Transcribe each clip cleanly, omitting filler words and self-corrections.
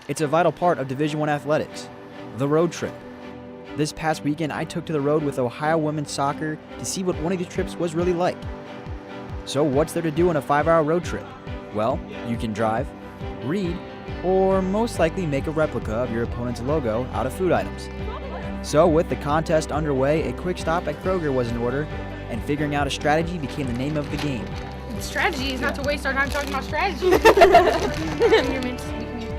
It's a vital part of Division I athletics, the road trip. This past weekend, I took to the road with Ohio women's soccer to see what one of these trips was really like. So what's there to do on a 5-hour road trip? Well, you can drive, read, or most likely make a replica of your opponent's logo out of food items. So with the contest underway, a quick stop at Kroger was in order, and figuring out a strategy became the name of the game. Strategy is not to waste our time talking about strategy.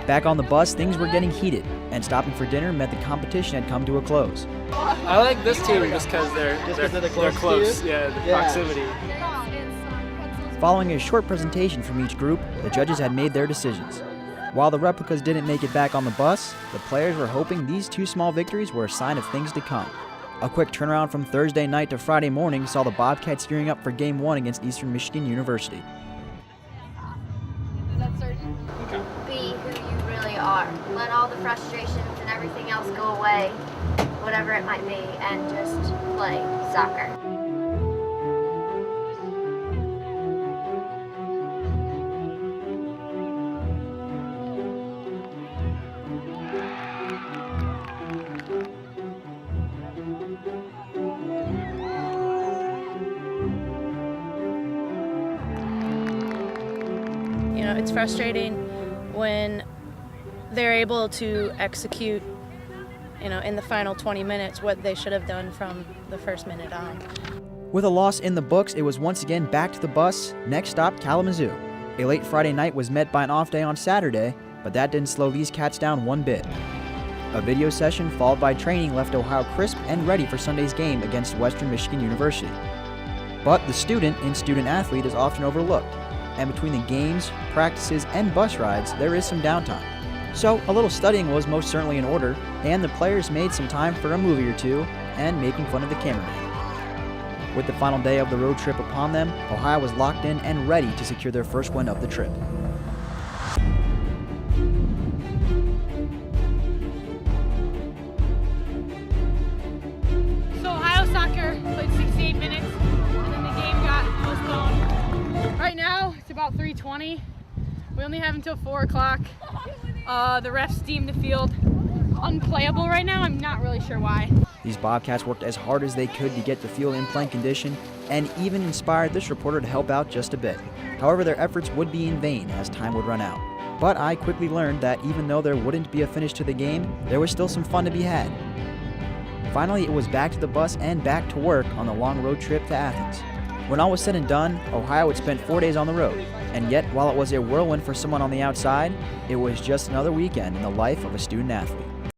Back on the bus, things were getting heated, and stopping for dinner meant the competition had come to a close. I like this team just because they're close. Yeah, the proximity. Following a short presentation from each group, the judges had made their decisions. While the replicas didn't make it back on the bus, the players were hoping these two small victories were a sign of things to come. A quick turnaround from Thursday night to Friday morning saw the Bobcats gearing up for Game 1 against Eastern Michigan University. Is that certain? Be who you really are. Let all the frustrations and everything else go away, whatever it might be, and just play soccer. You know, it's frustrating when they're able to execute, in the final 20 minutes what they should have done from the first minute on. With a loss in the books, it was once again back to the bus. Next stop, Kalamazoo. A late Friday night was met by an off day on Saturday, but that didn't slow these cats down one bit. A video session followed by training left Ohio crisp and ready for Sunday's game against Western Michigan University. But the student in student-athlete is often overlooked, and between the games, practices, and bus rides, there is some downtime. So a little studying was most certainly in order, and the players made some time for a movie or two and making fun of the cameraman. With the final day of the road trip upon them, Ohio was locked in and ready to secure their first win of the trip. So Ohio soccer played 68 minutes, and then the game got postponed. Right now, it's about 3:20. We only have until 4 o'clock. The refs deemed the field unplayable right now. I'm not really sure why. These Bobcats worked as hard as they could to get the field in playing condition, and even inspired this reporter to help out just a bit. However, their efforts would be in vain as time would run out. But I quickly learned that even though there wouldn't be a finish to the game, there was still some fun to be had. Finally, it was back to the bus and back to work on the long road trip to Athens. When all was said and done, Ohio had spent 4 days on the road, and yet while it was a whirlwind for someone on the outside, it was just another weekend in the life of a student athlete.